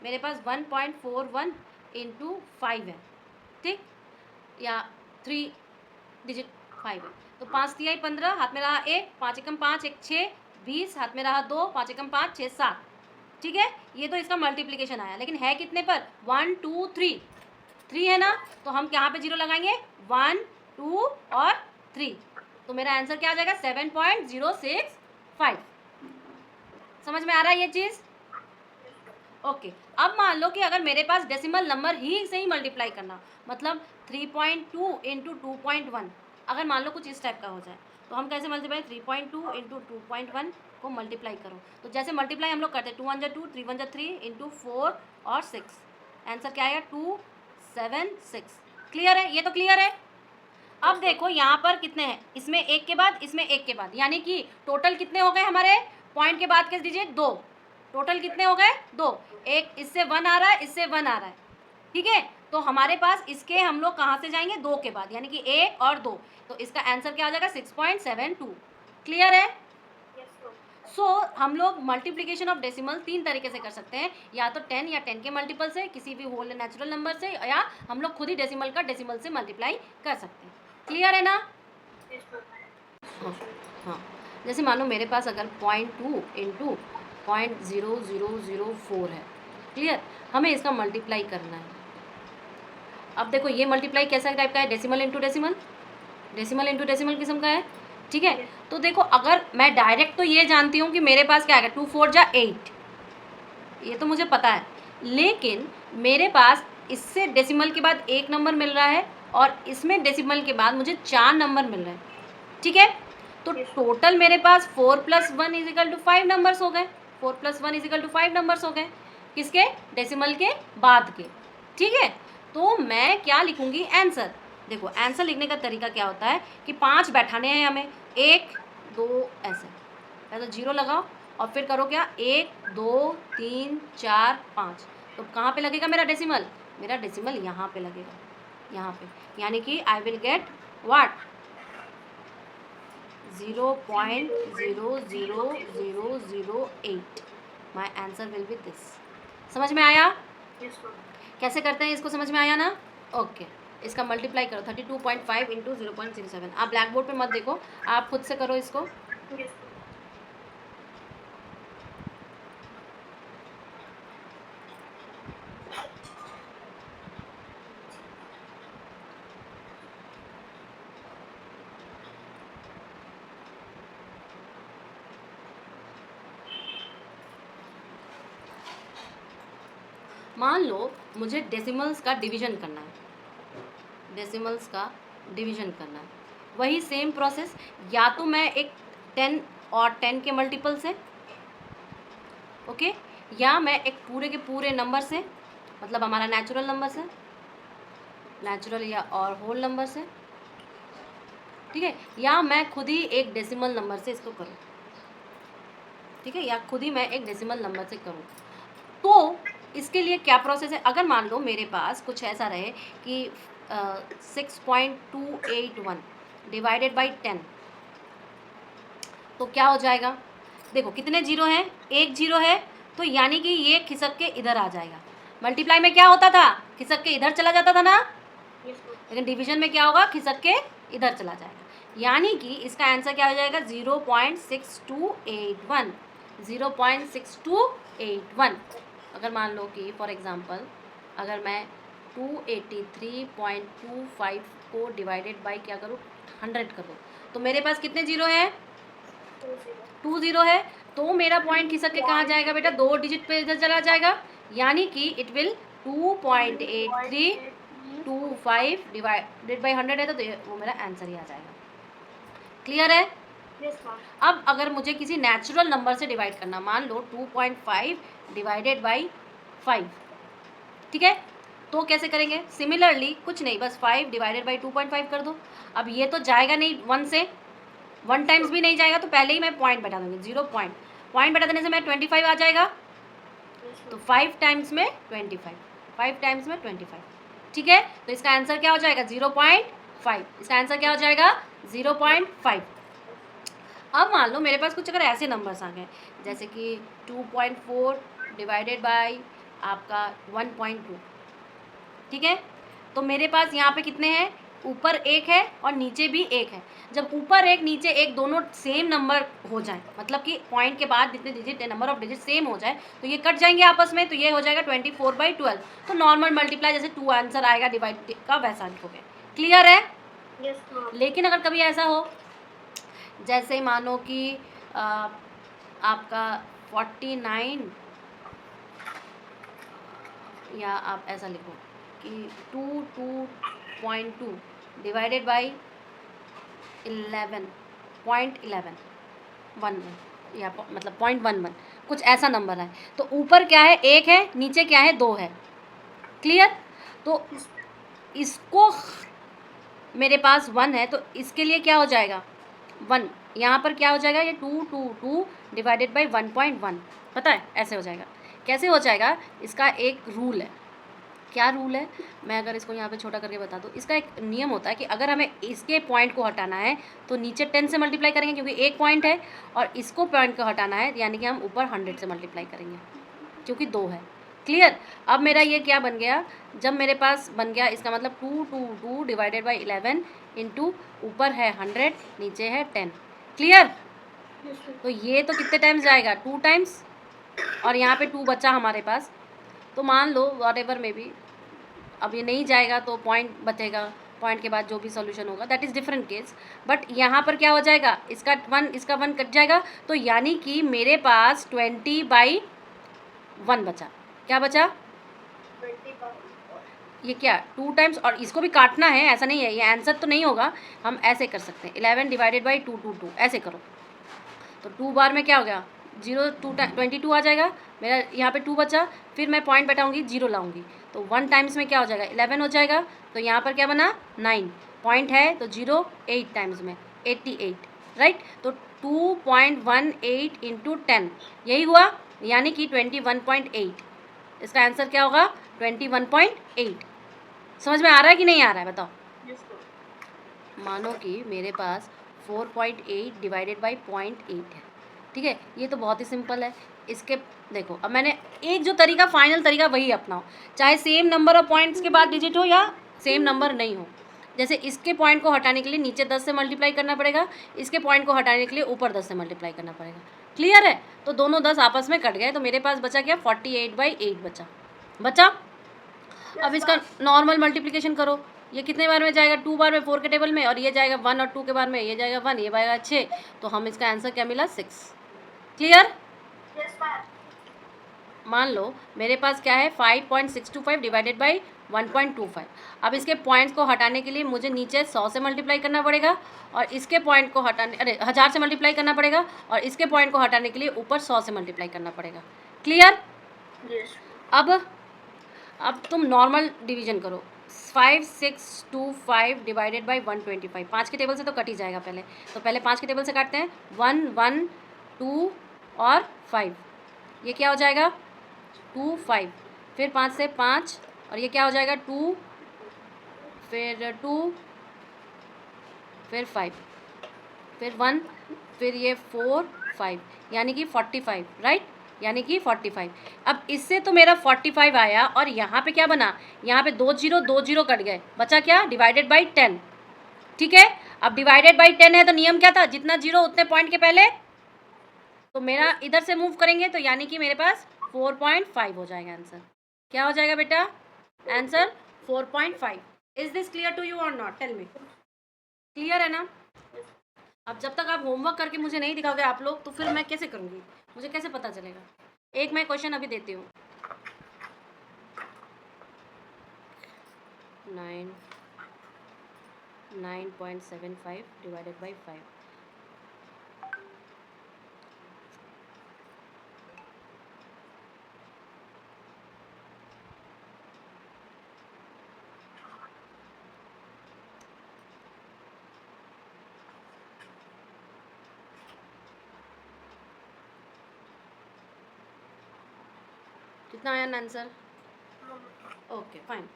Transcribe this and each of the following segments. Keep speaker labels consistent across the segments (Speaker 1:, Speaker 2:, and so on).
Speaker 1: मेरे पास 1.41 इंटू 5 है, ठीक, या 3 डिजिट 5 है। तो 5 तिहाई 15, हाथ में रहा 1, 5 एकम 5, 1 6, 20, हाथ में रहा 2, 5 एकम 5, 6 7, ठीक है। ये तो इसका मल्टीप्लिकेशन आया, लेकिन है कितने पर? 1 2 3, 3 है ना, तो हम यहाँ पे जीरो लगाएंगे, 1 2 और 3, तो मेरा आंसर क्या आ जाएगा? 7.065। समझ में आ रहा है ये चीज़? ओके। अब मान लो कि अगर मेरे पास डेसिमल नंबर ही से ही मल्टीप्लाई करना, मतलब 3.2 इंटू 2.1, अगर मान लो कुछ इस टाइप का हो जाए, तो हम कैसे मल्टीप्लाई? 3.2 इंटू 2.1 को मल्टीप्लाई करो, तो जैसे मल्टीप्लाई हम लोग करते हैं, 2 1 2, 3 1 3 इंटू 4 और 6, आंसर क्या आएगा? 276। क्लियर है? ये तो क्लियर है। अब देखो यहाँ पर कितने हैं, इसमें एक के बाद, इसमें एक के बाद, यानी कि टोटल कितने हो गए हमारे? पॉइंट के बाद के डिजिट 2, टोटल कितने हो गए? 2। एक इससे 1 आ रहा है, इससे 1 आ रहा है, ठीक है। तो हमारे पास इसके हम लोग कहाँ से जाएंगे? 2 के बाद, यानी कि 1 और 2, तो इसका आंसर क्या हो जाएगा? 6.72। क्लियर है? सो हम लोग मल्टीप्लिकेशन ऑफ डेसिमल 3 तरीके से कर सकते हैं, या तो 10 या 10 के मल्टीपल से, किसी भी होल नेचुरल नंबर से, या हम लोग खुद ही डेसिमल का डेसिमल से मल्टीप्लाई कर सकते हैं। क्लियर है ना? हाँ हाँ, जैसे मान लो मेरे पास अगर 0.2 इंटू 0.0004 है, क्लियर, हमें इसका मल्टीप्लाई करना है। अब देखो ये मल्टीप्लाई कैसा टाइप का है? Decimal into decimal, decimal into decimal किस्म का है, ठीक है। तो देखो अगर मैं डायरेक्ट तो ये जानती हूँ कि मेरे पास क्या आएगा, 2 4 जा 8, ये तो मुझे पता है, लेकिन मेरे पास इससे डेसिमल के बाद एक नंबर मिल रहा है, और इसमें डेसिमल के बाद मुझे 4 नंबर मिल रहे हैं, ठीक है। तो टोटल मेरे पास 4 + 1 = 5 नंबर्स हो गए, 4 + 1 = 5 नंबर्स हो गए, किसके? डेसिमल के बाद के, ठीक है। तो मैं क्या लिखूंगी? आंसर। देखो आंसर लिखने का तरीका क्या होता है कि 5 बैठाने हैं हमें, 1 2 ऐसे, पहले 0 लगाओ और फिर करो क्या, 1 2 3 4 5, तो कहाँ पे लगेगा मेरा डेसिमल? मेरा डेसिमल यहाँ पे लगेगा, यहाँ पे, यानी कि I will get what? 0.00008। My answer will be this. समझ में आया? कैसे करते हैं इसको? समझ में आया ना? ओके। इसका मल्टीप्लाई करो, 32.5 इंटू 0.07। आप ब्लैक बोर्ड पर मत देखो, आप खुद से करो इसको। मान लो मुझे डेसिमल्स का डिवीजन करना है, डेसिमल्स का डिवीजन करना है, वही सेम प्रोसेस, या तो मैं एक 10 और 10 के मल्टीपल से, ओके, या मैं एक पूरे के पूरे नंबर से, मतलब हमारा नेचुरल नंबर से, नेचुरल या और होल नंबर से, ठीक है, या मैं खुद ही एक डेसिमल नंबर से इसको करूँ, ठीक है, या खुद ही मैं एक डेसिमल नंबर से करूँ। तो इसके लिए क्या प्रोसेस है? अगर मान लो मेरे पास कुछ ऐसा रहे कि 6.281 डिवाइडेड बाई 10, तो क्या हो जाएगा? देखो कितने जीरो हैं? एक जीरो है, तो यानी कि ये खिसक के इधर आ जाएगा। मल्टीप्लाई में क्या होता था? खिसक के इधर चला जाता था ना, लेकिन डिवीजन में क्या होगा? खिसक के इधर चला जाएगा, यानी कि इसका आंसर क्या हो जाएगा? 0.6281, 0.6281। अगर मान लो कि फॉर एग्जांपल अगर मैं 283.25 को डिवाइडेड बाई क्या करूँ? 100 कर दूँ, तो मेरे पास कितने जीरो हैं? 2 जीरो है, तो मेरा पॉइंट खिसक के कहाँ जाएगा बेटा? 2 डिजिट पे इधर चला जाएगा, यानी कि इट विल 2.8325 डिवाइडेड बाई 100 है, तो वो मेरा आंसर ही आ जाएगा। क्लियर है? अब अगर मुझे किसी नेचुरल नंबर से डिवाइड करना, मान लो 2.5 डिवाइडेड बाई 5, ठीक है, तो कैसे करेंगे? सिमिलरली कुछ नहीं, बस 5 डिवाइडेड बाई 2.5 कर दो। अब ये तो जाएगा नहीं 1 से, 1 टाइम्स भी नहीं जाएगा, तो पहले ही मैं पॉइंट बैठा दूँगी, 0 पॉइंट बैठा देने से मैं 25 आ जाएगा, तो 5 टाइम्स में 25, 5 टाइम्स में 25, ठीक है। तो इसका आंसर क्या हो जाएगा? 0.5। इसका आंसर क्या हो जाएगा? 0.5। अब मान लो मेरे पास कुछ अगर ऐसे नंबर्स आ गए, जैसे कि 2.4 डिवाइडेड बाई आपका 1.2, ठीक है। तो मेरे पास यहाँ पे कितने हैं, ऊपर एक है और नीचे भी एक है। जब ऊपर एक नीचे एक दोनों सेम नंबर हो जाए, मतलब कि पॉइंट के बाद जितने digit number of digit same हो जाए तो ये कट जाएंगे आपस में, तो ये हो जाएगा 24/12। तो नॉर्मल मल्टीप्लाई जैसे 2 आंसर आएगा डिवाइड का वैसा लिखोगे। क्लियर है?
Speaker 2: Yes ma'am.
Speaker 1: लेकिन अगर कभी ऐसा हो, जैसे मानो कि आपका 49, या आप ऐसा लिखो कि 2.2 डिवाइडेड बाई 11.11 या मतलब 0.11, कुछ ऐसा नंबर है। तो ऊपर क्या है, एक है, नीचे क्या है, 2 है। क्लियर? तो इसको मेरे पास 1 है तो इसके लिए क्या हो जाएगा, 1। यहाँ पर क्या हो जाएगा, ये 2 डिवाइडेड बाई 1.1, पता है ऐसे हो जाएगा। कैसे हो जाएगा, इसका एक रूल है। क्या रूल है, मैं अगर इसको यहाँ पे छोटा करके बता दूँ, इसका एक नियम होता है कि अगर हमें इसके पॉइंट को हटाना है तो नीचे 10 से मल्टीप्लाई करेंगे क्योंकि एक पॉइंट है, और इसको पॉइंट को हटाना है यानी कि हम ऊपर 100 से मल्टीप्लाई करेंगे क्योंकि 2 है। क्लियर? अब मेरा ये क्या बन गया, जब मेरे पास बन गया इसका मतलब 2 डिवाइडेड बाई 11 इंटू ऊपर है 100 नीचे है 10। क्लियर? तो ये तो कितने टाइम्स जाएगा, 2 टाइम्स, और यहाँ पे 2 बचा हमारे पास। तो मान लो वॉट एवर में भी, अब ये नहीं जाएगा तो पॉइंट बचेगा, पॉइंट के बाद जो भी सॉल्यूशन होगा that is different case. But यहाँ पर क्या हो जाएगा, इसका 1 इसका 1 कट जाएगा, तो यानी कि मेरे पास 20/1 बचा। क्या बचा,
Speaker 2: 20/4।
Speaker 1: ये क्या 2 टाइम्स, और इसको भी काटना है, ऐसा नहीं है, ये आंसर तो नहीं होगा, हम ऐसे कर सकते हैं 11 डिवाइडेड बाई 2 ऐसे करो। तो 2 बार में क्या हो गया, 0 22 आ जाएगा मेरा, यहाँ पे 2 बचा, फिर मैं पॉइंट बैठाऊँगी 0 लाऊंगी, तो 1 टाइम्स में क्या हो जाएगा 11 हो जाएगा। तो यहाँ पर क्या बना 9, पॉइंट है तो 0 8 टाइम्स में 88, राइट। तो 2.18 इंटू 10 यही हुआ, यानी कि 21.8। इसका आंसर क्या होगा, 21.8। समझ में आ रहा है कि नहीं आ रहा है, बताओ। मानो कि मेरे पास 4.8 डिवाइडेड बाई 0.8 है, ठीक है। ये तो बहुत ही सिंपल है। इसके देखो, अब मैंने एक जो तरीका, फाइनल तरीका वही अपनाओ, चाहे सेम नंबर ऑफ पॉइंट्स के बाद डिजिट हो या सेम नंबर नहीं हो। जैसे इसके पॉइंट को हटाने के लिए नीचे 10 से मल्टीप्लाई करना पड़ेगा, इसके पॉइंट को हटाने के लिए ऊपर 10 से मल्टीप्लाई करना पड़ेगा। क्लियर है? तो दोनों 10 आपस में कट गए, तो मेरे पास बचा क्या, 48/8 बचा। अब इसका नॉर्मल मल्टीप्लिकेशन करो, ये कितने बार में जाएगा, 2 बार में 4 के टेबल में, और ये जाएगा 1 और 2 के बार में, ये जाएगा 1, ये जाएगा 6, तो हम इसका आंसर क्या मिला, 6। क्लियर? मान लो मेरे पास क्या है, 5.625 डिवाइडेड बाई 1.25। अब इसके पॉइंट्स को हटाने के लिए मुझे नीचे 100 से मल्टीप्लाई करना पड़ेगा, और इसके पॉइंट को हटाने 1000 से मल्टीप्लाई करना पड़ेगा, और इसके पॉइंट को हटाने के लिए ऊपर 100 से मल्टीप्लाई करना पड़ेगा। क्लियर? अब तुम नॉर्मल डिवीजन करो, 5625 डिवाइडेड बाई 125। 5 के टेबल से तो कट ही जाएगा पहले, तो पहले 5 के टेबल से काटते हैं, 1 1 2 और 5, ये क्या हो जाएगा 2 5, फिर 5 से 5, और ये क्या हो जाएगा 2, फिर 2, फिर 5, फिर 1, फिर ये 4 5, यानी कि 45, राइट, यानी कि 45। अब इससे तो मेरा 45 आया, और यहाँ पे क्या बना, यहाँ पे 2 0 कट गए, बचा क्या, डिवाइडेड बाई 10। ठीक है, अब डिवाइडेड बाई 10 है तो नियम क्या था, जितना 0 उतने पॉइंट के पहले, तो मेरा इधर से मूव करेंगे तो यानी कि मेरे पास 4.5 हो जाएगा आंसर। क्या हो जाएगा बेटा, answer 4.5। Is this clear to you or not, tell me. Clear है ना? अब जब तक आप होमवर्क करके मुझे नहीं दिखाओगे आप लोग, तो फिर मैं कैसे करूँगी, मुझे कैसे पता चलेगा। एक मैं क्वेश्चन अभी देती हूँ, 9.75 डिवाइडेड बाई 5। कितना आया आंसर? Okay fine.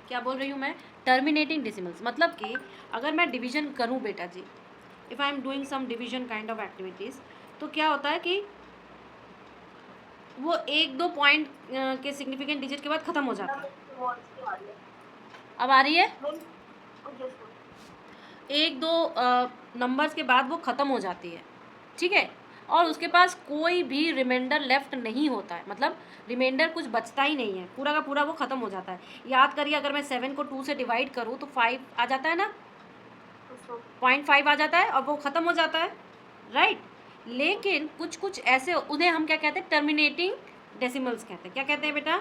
Speaker 1: क्या बोल रही हूँ मैं, टर्मिनेटिंग डेसिमल्स, मतलब कि अगर मैं डिवीजन करूँ बेटा जी, if I am doing some division kind of activities, तो क्या होता है कि वो 1-2 पॉइंट के सिग्निफिकेंट डिजिट के बाद ख़त्म हो जाता है। अब आ रही है? 1-2 नंबर्स के बाद वो ख़त्म हो जाती है, ठीक है, और उसके पास कोई भी रिमाइंडर लेफ्ट नहीं होता है, मतलब रिमाइंडर कुछ बचता ही नहीं है, पूरा का पूरा वो ख़त्म हो जाता है। याद करिए, अगर मैं 7 को 2 से डिवाइड करूँ तो 5 आ जाता है ना, 0.5 आ जाता है और वो ख़त्म हो जाता है, राइट। लेकिन कुछ कुछ ऐसे, उन्हें हम क्या कहते हैं, टर्मिनेटिंग डेसिमल्स कहते हैं। क्या कहते हैं बेटा?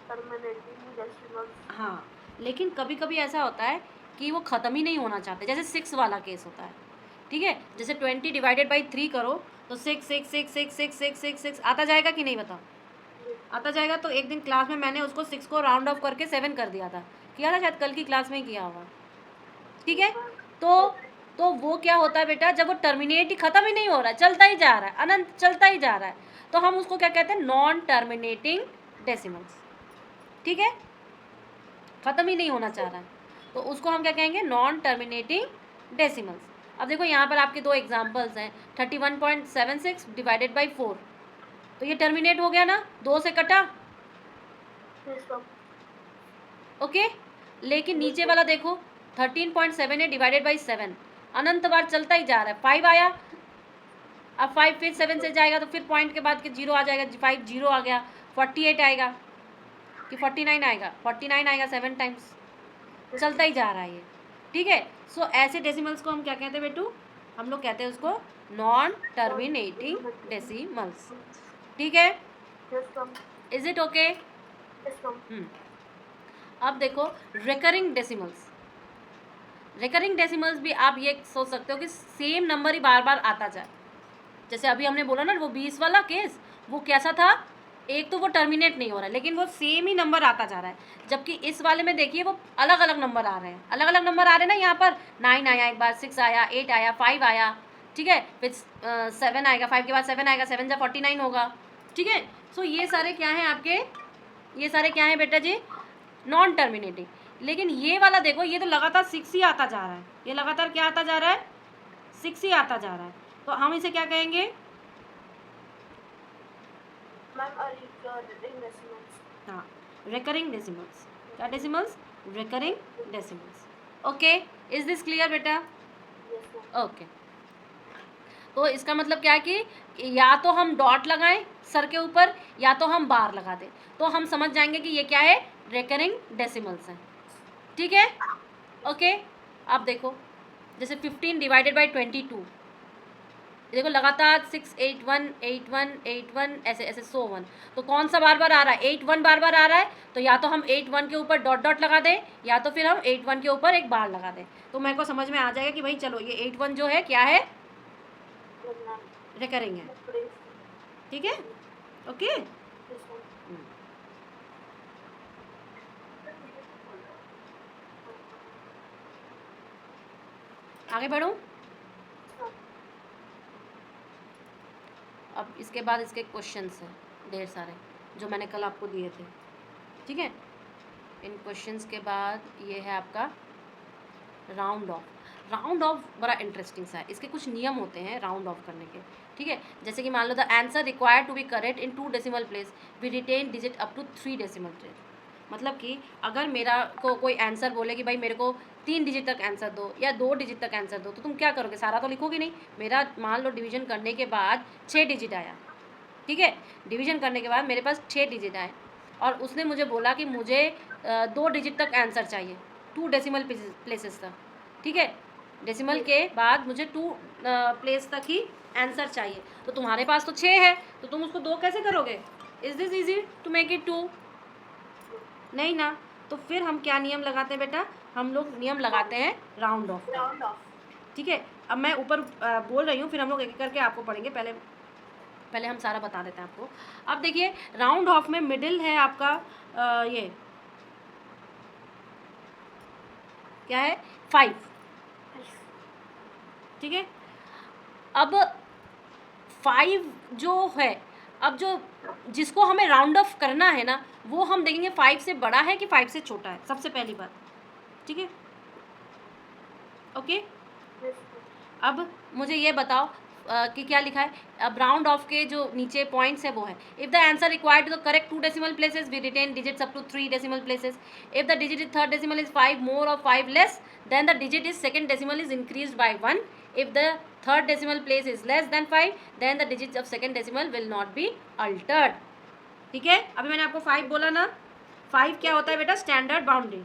Speaker 2: Terminating decimals.
Speaker 1: हाँ, लेकिन कभी कभी ऐसा होता है कि वो ख़त्म ही नहीं होना चाहते, जैसे 6 वाला केस होता है, ठीक है। जैसे 20 डिवाइडेड बाई 3 करो तो 6 6 6 6 6 6 6 6 आता जाएगा कि नहीं, बताओ? आता जाएगा। तो एक दिन क्लास में मैंने उसको 6 को राउंड ऑफ करके 7 कर दिया था, किया था शायद, कल की क्लास में ही किया होगा, ठीक है। तो वो क्या होता है बेटा, जब वो टर्मिनेट ही, ख़त्म ही नहीं हो रहा है, चलता ही जा रहा है, अनंत चलता ही जा रहा है, तो हम उसको क्या कहते हैं, नॉन टर्मिनेटिंग डेसिमल्स, ठीक है, ख़त्म ही नहीं होना चाह रहा है, तो उसको हम क्या कहेंगे, नॉन टर्मिनेटिंग डेसिमल्स। अब देखो यहाँ पर आपके 2 एग्जांपल्स हैं, 31.76 डिवाइडेड बाई 4, तो ये टर्मिनेट हो गया ना, 2 से कटा, ओके। लेकिन नीचे वाला देखो, 13.78 डिवाइडेड बाई 7, अनंत बार चलता ही जा रहा है, 5 आया, अब 5 फिर 7 से जाएगा तो फिर पॉइंट के बाद के 0 आ जाएगा, 5 0 आ गया, 48 आएगा कि 49 आएगा, 49 आएगा 7 टाइम्स, चलता ही जा रहा है ये, ठीक है। सो ऐसे डेसिमल्स को हम क्या कहते हैं बेटू, हम लोग कहते हैं उसको नॉन टर्मिनेटिंग डेसिमल्स, ठीक है। Is it okay? अब देखो रिकरिंग डेसिमल्स। रिकरिंग डेसिमल्स भी आप ये सोच सकते हो कि सेम नंबर ही बार बार आता जाए, जैसे अभी हमने बोला ना वो 20 वाला केस, वो कैसा था, एक तो वो टर्मिनेट नहीं हो रहा है लेकिन वो सेम ही नंबर आता जा रहा है, जबकि इस वाले में देखिए वो अलग अलग नंबर आ रहे हैं, अलग अलग नंबर आ रहे हैं ना, यहाँ पर 9 आया, एक बार 6 आया, 8 आया, 5 आया, ठीक है, फिर 7 आएगा, 5 के बाद 7 आएगा, 7 जा 49 होगा, ठीक है। सो ये सारे क्या हैं आपके, ये सारे क्या हैं बेटा जी, नॉन टर्मिनेटिंग। लेकिन ये वाला देखो, ये तो लगातार 6 ही आता जा रहा है, ये लगातार क्या आता जा रहा है, 6 ही आता जा रहा है, तो हम इसे क्या कहेंगे, हाँ, रिकरिंग डेसिमल्स। क्या decimals? Recurring decimals, okay. Is this clear बेटा? ओके। तो इसका मतलब क्या है कि या तो हम डॉट लगाएं सर के ऊपर या तो हम बार लगा दें, तो हम समझ जाएंगे कि ये क्या है, रिकरिंग डेसिमल्स हैं, ठीक है, ओके। अब देखो जैसे 15 डिवाइडेड बाई 22, देखो लगातार 6 8 1 8 1 8 1 ऐसे ऐसे 100 तो कौन सा बार बार आ रहा है, 8 1 बार बार आ रहा है, तो या तो हम 8 1 के ऊपर डॉट डॉट लगा दें या तो फिर हम 8 1 के ऊपर एक बार लगा दें, तो मेरे को समझ में आ जाएगा कि भाई चलो ये 8 1 जो है क्या है, रिकरिंग है, ठीक है, ओके। आगे बढ़ूँ? अब इसके बाद इसके क्वेश्चंस हैं ढेर सारे जो मैंने कल आपको दिए थे, ठीक है। इन क्वेश्चंस के बाद ये है आपका राउंड ऑफ। राउंड ऑफ बड़ा इंटरेस्टिंग सा है, इसके कुछ नियम होते हैं राउंड ऑफ करने के, ठीक है। जैसे कि मान लो the answer required to be correct in 2 decimal place we retain digit up to 3 decimal place. मतलब कि अगर मेरा को कोई आंसर बोले कि भाई मेरे को 3 डिजिट तक आंसर दो या 2 डिजिट तक आंसर दो, तो तुम क्या करोगे, सारा तो लिखोगे नहीं। मेरा मान लो डिवीजन करने के बाद 6 डिजिट आया, ठीक है, डिवीजन करने के बाद मेरे पास 6 डिजिट आए और उसने मुझे बोला कि मुझे 2 डिजिट तक आंसर चाहिए, 2 डेसिमल प्लेसेस तक, ठीक है, डेसिमल के बाद मुझे 2 प्लेस तक ही आंसर चाहिए। तो तुम्हारे पास तो 6 है, तो तुम उसको 2 कैसे करोगे? Is this easy to make it 2? नहीं ना। तो फिर हम क्या नियम लगाते हैं बेटा, हम लोग नियम लगाते हैं राउंड ऑफ, ठीक है। अब मैं ऊपर बोल रही हूँ, फिर हम लोग एक एक करके आपको पढ़ेंगे, पहले हम सारा बता देते हैं आपको। अब देखिए राउंड ऑफ में मिडिल है आपका ये क्या है, 5, ठीक है। अब 5 जो है, अब जो जिसको हमें राउंड ऑफ करना है ना, वो हम देखेंगे 5 से बड़ा है कि 5 से छोटा है, सबसे पहली बात, ठीक है, ओके। अब मुझे ये बताओ कि क्या लिखा है, अब राउंड ऑफ के जो नीचे पॉइंट्स है वो है, if the answer required to the correct 2 decimal places we retain digits up to 3 decimal places, if the digit is third decimal is 5 more or 5 less than the digit is second decimal is increased by 1, if the third decimal place is less than 5 then the digits of second decimal will not be altered. ठीक है, अभी मैंने आपको 5 बोला ना, 5 क्या होता है बेटा, स्टैंडर्ड बाउंड्री।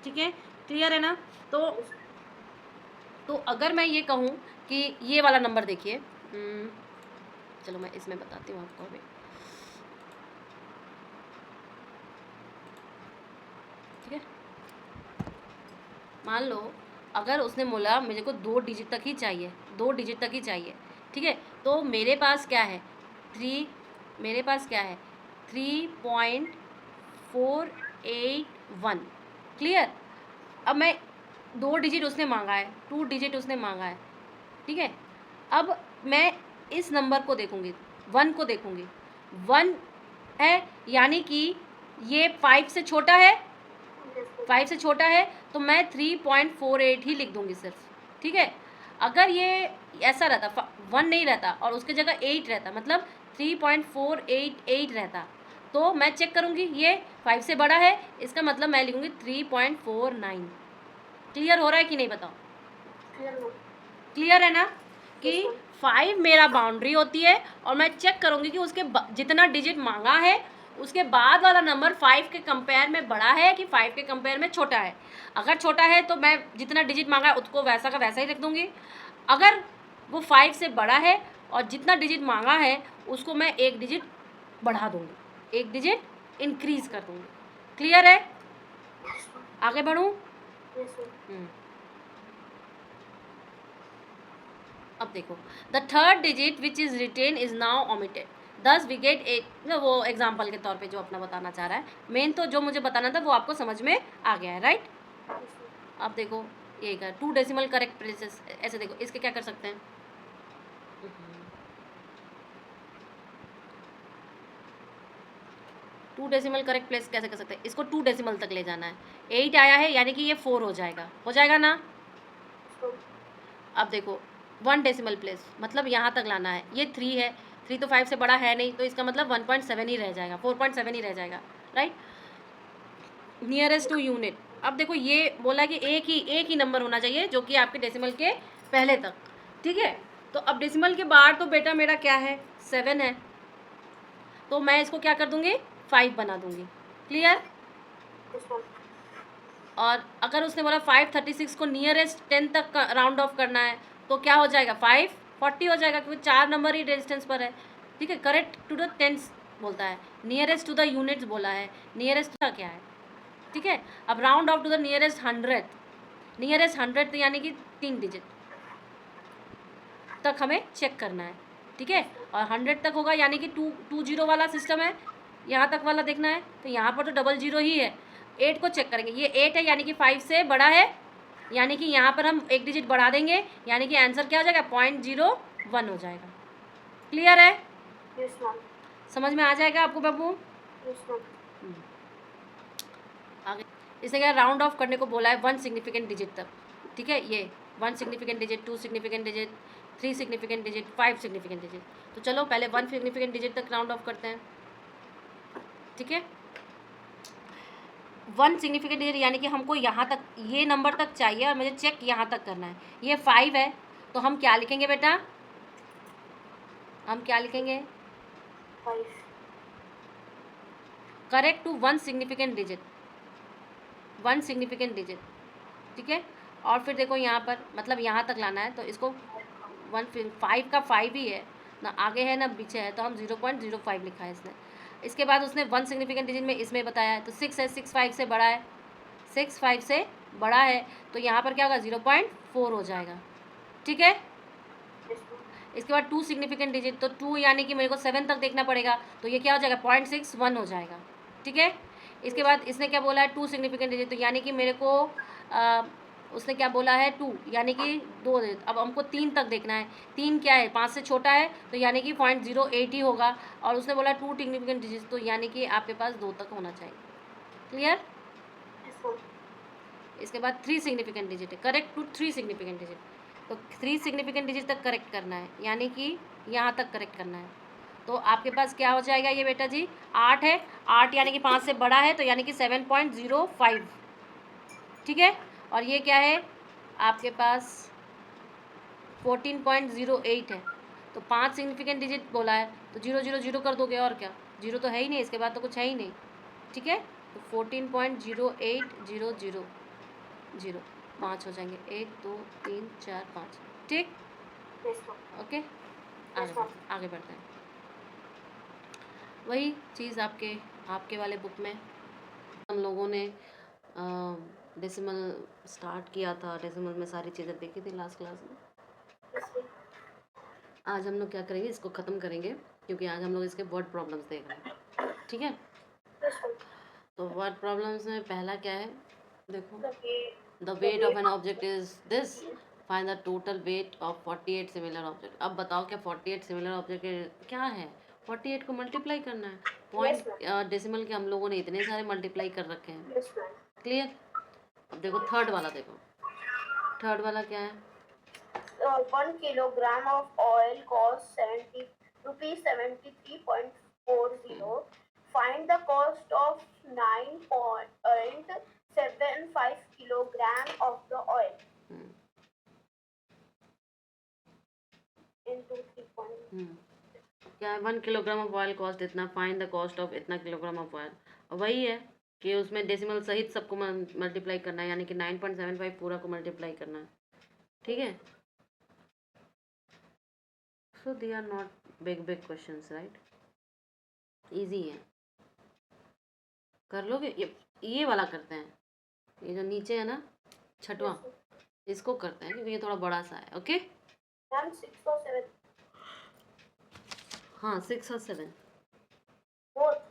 Speaker 1: ठीक है, क्लियर है ना। तो अगर मैं ये कहूँ कि ये वाला नंबर देखिए, चलो मैं इसमें बताती हूँ आपको अभी। ठीक है, मान लो अगर उसने बोला मुझे को 2 डिजिट तक ही चाहिए, 2 डिजिट तक ही चाहिए, ठीक है, तो मेरे पास क्या है 3.481। क्लियर। अब मैं 2 डिजिट उसने मांगा है, 2 डिजिट उसने मांगा है, ठीक है। अब मैं इस नंबर को देखूंगी, 1 को देखूंगी, 1 है यानी कि ये 5 से छोटा है, 5 से छोटा है तो मैं 3.48 ही लिख दूंगी सिर्फ। ठीक है, अगर ये ऐसा रहता 1 नहीं रहता और उसके जगह 8 रहता, मतलब 3.488 रहता, तो मैं चेक करूंगी ये 5 से बड़ा है, इसका मतलब मैं लिखूंगी 3.49। क्लियर हो रहा है कि नहीं बताओ। क्लियर है ना कि 5 मेरा बाउंड्री होती है और मैं चेक करूंगी कि उसके जितना डिजिट मांगा है उसके बाद वाला नंबर 5 के कंपेयर में बड़ा है कि 5 के कंपेयर में छोटा है। अगर छोटा है तो मैं जितना डिजिट मांगा है उसको वैसा का वैसा ही रख दूंगी, अगर वो 5 से बड़ा है और जितना डिजिट मांगा है उसको मैं 1 डिजिट बढ़ा दूंगी, 1 डिजिट इंक्रीज कर दूंगी। क्लियर है, आगे बढ़ूँ। अब देखो, the third digit which is retain is now omitted, thus we get a, वो एग्जाम्पल के तौर पे जो अपना बताना चाह रहा है, मेन तो जो मुझे बताना था वो आपको समझ में आ गया है, राइट। अब देखो ये कर 2 डेसिमल करेक्ट प्लेसेस, ऐसे देखो इसके क्या कर सकते हैं, 2 डेसिमल करेक्ट प्लेस कैसे कर सकते हैं, इसको 2 डेसिमल तक ले जाना है, 8 आया है यानी कि ये 4 हो जाएगा, हो जाएगा ना। अब देखो 1 डेसिमल प्लेस मतलब यहाँ तक लाना है, ये 3 है, 3 तो 5 से बड़ा है नहीं, तो इसका मतलब 1.7 ही रह जाएगा, 4.7 ही रह जाएगा, राइट। नियरेस्ट टू यूनिट, अब देखो ये बोला कि एक ही नंबर होना चाहिए जो कि आपके डेसिमल के पहले तक, ठीक है। तो अब डेसिमल के बाद तो बेटा मेरा क्या है 7 है, तो मैं इसको क्या कर दूंगी 5 बना दूंगी। क्लियर। और अगर उसने बोला 536 को नियरेस्ट 10 तक राउंड ऑफ करना है तो क्या हो जाएगा 540 हो जाएगा, क्योंकि 4 नंबर ही डिस्टेंस पर है। ठीक है, करेक्ट टू द टेंस बोलता है, नियरेस्ट टू द यूनिट्स बोला है, नियरेस्ट का क्या है। ठीक है, अब round off to the nearest 100, nearest 100 यानी कि 3 डिजिट तक हमें चेक करना है। ठीक है, और 100 तक होगा यानी कि 220 वाला सिस्टम है, यहाँ तक वाला देखना है, तो यहाँ पर तो 00 ही है। 8 को चेक करेंगे, ये 8 है यानी कि 5 से बड़ा है, यानी कि यहाँ पर हम 1 डिजिट बढ़ा देंगे, यानी कि आंसर क्या हो जाएगा 0.01 हो जाएगा। क्लियर है, समझ में आ जाएगा आपको बाबू। आगे इसने क्या राउंड ऑफ करने को बोला है 1 सिग्निफिकेंट डिजिट तक। ठीक है, ये 1 significant digit, 2 significant digit, 3 significant digit, 5 significant digit. तो चलो पहले 1 सिग्निफिकेंट डिजिट तक राउंड ऑफ करते हैं। ठीक है, 1 सिग्निफिकेंट डिजिट यानी कि हमको यहाँ तक ये नंबर तक चाहिए और मुझे चेक यहाँ तक करना है। ये 5 है तो हम क्या लिखेंगे बेटा, हम क्या लिखेंगे
Speaker 2: 5
Speaker 1: correct to 1 significant digit, 1 significant digit. ठीक है, और फिर देखो यहाँ पर मतलब यहाँ तक लाना है तो इसको 5 का 5 ही है ना, आगे है ना पीछे है, तो हम 0.05 लिखा है इसने। इसके बाद उसने 1 सिग्निफिकेंट डिजिट में इसमें बताया है तो 6 है, 6 5 से बड़ा है, 6 5 से बड़ा है, तो यहाँ पर क्या होगा 0.4 हो जाएगा। ठीक है, इसके बाद 2 सिग्निफिकेंट डिजिट, तो 2 यानी कि मेरे को 7 तक देखना पड़ेगा, तो ये क्या हो जाएगा 0.61 हो जाएगा। ठीक है, इसके बाद इसने क्या बोला है 2 सिग्निफिकेंट डिजिट, तो यानी कि मेरे को उसने क्या बोला है 2 यानी कि 2, अब हमको 3 तक देखना है, 3 क्या है 5 से छोटा है, तो यानी कि 0.08 ही होगा, और उसने बोला 2 सिग्निफिकेंट डिजिट, तो यानी कि आपके पास 2 तक होना चाहिए। Clear,
Speaker 2: ma'am.
Speaker 1: इसके बाद 3 सिग्निफिकेंट डिजिट है, करेक्ट टू 3 सिग्निफिकेंट डिजिट। तो 3 सिग्निफिकेंट डिजिट तक करेक्ट करना है, यानी कि यहाँ तक करेक्ट करना है। तो आपके पास क्या हो जाएगा ये बेटा जी, 8 है, 8 यानी कि 5 से बड़ा है, तो यानी कि 7.05, ठीक है। और ये क्या है आपके पास 14.08 है। तो 5 सिग्निफिकेंट डिजिट बोला है, तो 0 0 0 कर दोगे, और क्या, 0 तो है ही नहीं, इसके बाद तो कुछ है ही नहीं, ठीक है। तो 14.0800 5 हो जाएंगे, 1 2 3 4 5, ठीक,
Speaker 2: yes ma'am.
Speaker 1: Okay.
Speaker 2: Yes ma'am.
Speaker 1: आगे बढ़ते हैं। वही चीज़ आपके आपके वाले बुक में हम लोगों ने डेसिमल स्टार्ट किया था, डेसिमल में सारी चीज़ें देखी थी लास्ट क्लास में।
Speaker 2: Yes ma'am.
Speaker 1: आज हम लोग क्या करेंगे, इसको ख़त्म करेंगे, क्योंकि आज हम लोग इसके वर्ड प्रॉब्लम्स देख रहे हैं, ठीक है।
Speaker 2: Yes ma'am.
Speaker 1: तो वर्ड प्रॉब्लम्स में पहला क्या है, देखो, the
Speaker 2: The
Speaker 1: weight of
Speaker 2: weight
Speaker 1: an object is this, find the total weight of 48 similar object. अब बताओ क्या 48 सिमिलर ऑब्जेक्ट क्या है, 48 को मल्टीप्लाई करना है।
Speaker 2: Yes,
Speaker 1: पॉइंट डेसिमल के हम लोगों ने इतने सारे मल्टीप्लाई कर रखे हैं,
Speaker 2: yes, ma'am.
Speaker 1: क्लियर। अब देखो थर्ड वाला, देखो थर्ड वाला क्या है,
Speaker 2: 1 kilogram of oil costs 70 rupees 73.40. Find the cost of 9.75 kilogram of the oil into 3.
Speaker 1: क्या है, 1 किलोग्राम ऑफ ऑयल कॉस्ट इतना, फाइंड द कॉस्ट ऑफ इतना किलोग्राम ऑफ ऑयल। वही है कि उसमें डेसिमल सहित सबको मल्टीप्लाई करना है, यानी कि 9.75 पूरा को मल्टीप्लाई करना है, ठीक है। So they are not big big questions, right, easy है, कर लोगे। ये वाला करते हैं, ये जो नीचे है ना छठवां, इसको करते हैं क्योंकि ये थोड़ा बड़ा सा है, ओके।
Speaker 2: Ma'am, 6 or 7?
Speaker 1: हाँ 6 और 7,
Speaker 2: Both.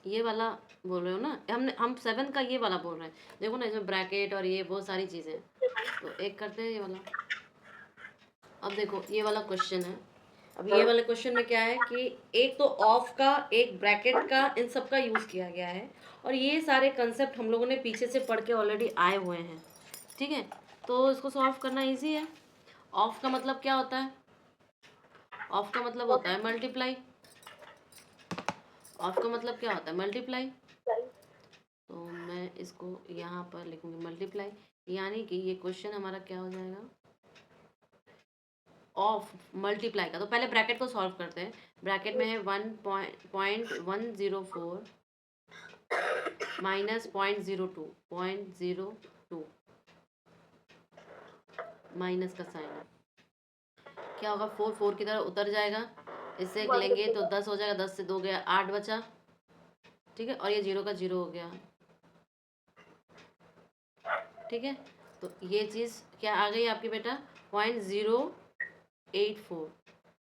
Speaker 1: ये वाला बोल रहे हो ना, हम 7 का ये वाला बोल रहे हैं, देखो ना इसमें ब्रैकेट और ये बहुत सारी चीज़ें हैं। तो एक करते हैं ये वाला। अब देखो ये वाला क्वेश्चन है, अब ये वाले क्वेश्चन में क्या है कि एक तो ऑफ का, एक ब्रैकेट का, इन सब का यूज़ किया गया है, और ये सारे कंसेप्ट हम लोगों ने पीछे से पढ़ के ऑलरेडी आए हुए हैं, ठीक है। तो इसको सॉल्व करना इजी है। ऑफ का मतलब क्या होता है, ऑफ का मतलब होता है मल्टीप्लाई, ऑफ का मतलब क्या होता है मल्टीप्लाई। तो मैं इसको यहाँ पर लिखूँगी मल्टीप्लाई, यानी कि ये क्वेश्चन हमारा क्या हो जाएगा, ऑफ मल्टीप्लाई का। तो पहले ब्रैकेट को सॉल्व करते हैं। ब्रैकेट में है 1.104 माइनस 0.02 माइनस का साइन है, क्या होगा, 4 4 की तरह उतर जाएगा, इससे लेंगे तो 10 हो जाएगा, 10 से 2 गया 8 बचा, ठीक है। और ये 0 का 0 हो गया, ठीक है। तो ये चीज़ क्या आ गई आपकी बेटा, 0.084,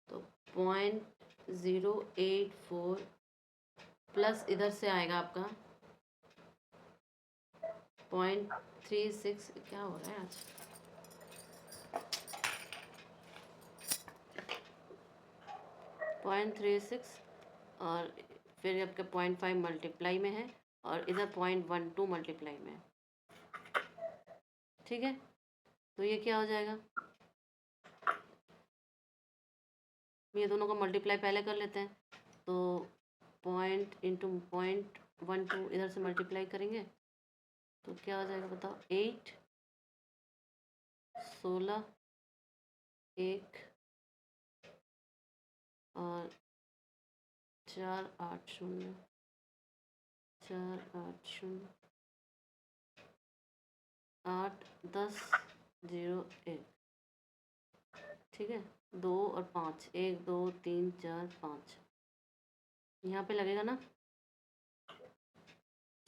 Speaker 1: तो 0.084 प्लस इधर से आएगा आपका 0.36, क्या हो रहा है आज, 0.36, और फिर आपका 0.5 मल्टीप्लाई में है, और इधर 0.12 मल्टीप्लाई में है, ठीक है। तो ये क्या हो जाएगा, ये दोनों का मल्टीप्लाई पहले कर लेते हैं। तो 0.12 इधर से मल्टीप्लाई करेंगे तो क्या हो जाएगा बताओ, 8 16 1 और 4 8 0 4 8 0 8 10 0 1, ठीक है। 2 और 5, 1 2 3 4 5 यहाँ पे लगेगा ना,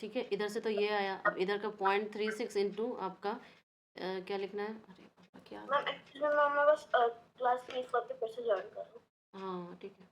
Speaker 1: ठीक है। इधर से तो ये आया, अब इधर का 0.36 इंटू आपका क्या लिखना है, अरे पापा क्या,
Speaker 2: मैम एक्चुअली मैं बस क्लास फिनिश करके फिर से ज्वाइन कर रहा हूँ।
Speaker 1: हाँ ठीक है।